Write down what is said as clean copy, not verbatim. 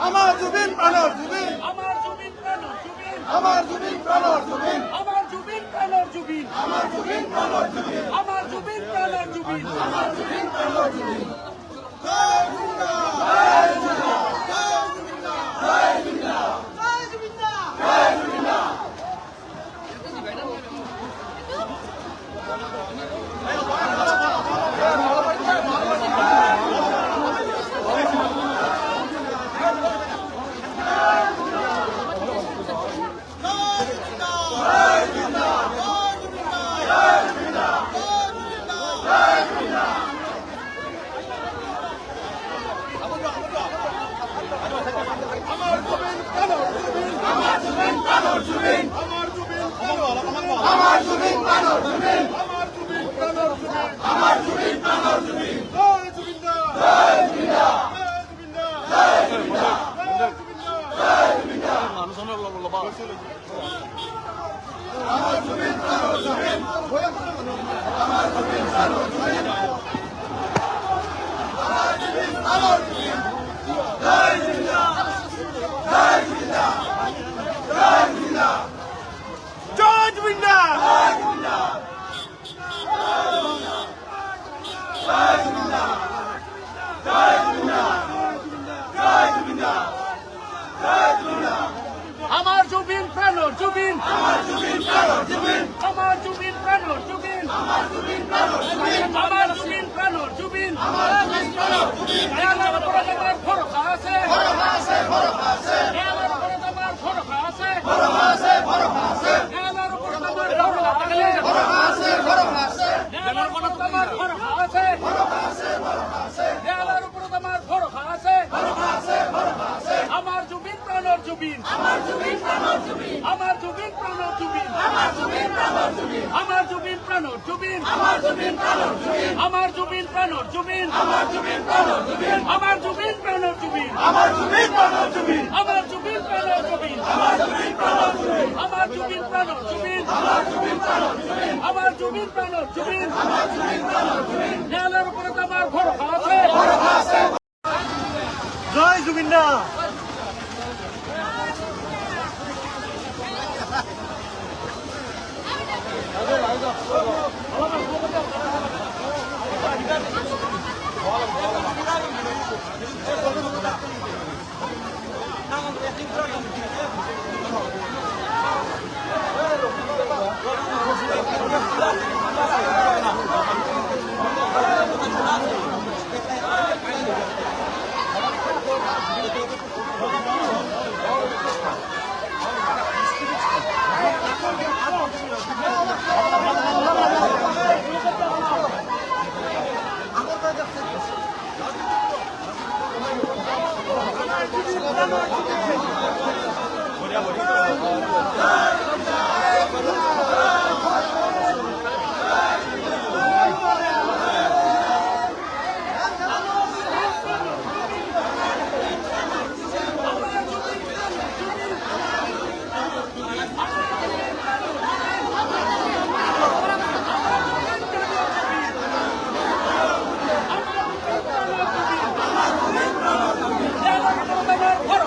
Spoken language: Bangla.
আমার জুবিন প্রাণর জুবিন, আমার জুবিন প্রাণর জুবিন, আমার জুবিন প্রাণর জুবিন, আমার জুবিন প্রাণর জুবিন, আমার জুবিন প্রাণর জুবিন, আমার জুবিন প্রাণর জুবিন, আমার জুবিন প্রাণর জুবিন। আমার জুবিন প্রাণর জুবিন, আমার জুবিন প্রাণর জুবিন, আমার জুবিন প্রাণর জুবিন, আমার জুবিন প্রাণর জুবিন, আমার জুবিন প্রাণর জুবিন, আমার জুবিন প্রাণর জুবিন। আমার উপরে তোমার ভরসা আছে, ভরসা আছে, ভরসা আছে। আমার উপরে তোমার ভরসা আছে, ভরসা আছে, ভরসা আছে। আমার উপরে তোমার ভরসা আছে, ভরসা আছে, ভরসা আছে। আমার উপরে তোমার ভরসা আছে, ভরসা আছে, ভরসা আছে। আমার উপরে তোমার ভরসা আছে, ভরসা আছে, ভরসা আছে। আমার জুবিন প্রাণর জুবিন, আমার জুবিন প্রাণর জুবিন, আমার জুবিন প্রাণর জুবিন, আমার জুবিন প্রাণর জুবিন, আমার জুবিন প্রাণর জুবিন, আমার জুবিন প্রাণর জুবিন, আমার জুবিন প্রাণর জুবিন, আমার জুবিন প্রাণর জুবিন, আমার জুবিন প্রাণর জুবিন, আমার জুবিন প্রাণর জুবিন, আমার জুবিন প্রাণর জুবিন, আমার জুবিন প্রাণর জুবিন, আমার জুবিন প্রাণর জুবিন, আমার জুবিন প্রাণর জুবিন, আমার জুবিন প্রাণর জুবিন, আমার জুবিন প্রাণর জুবিন। নেয়ালের উপরে তোমার ভরসা আছে, ভরসা আছে। জয় জুবিন দা। জয়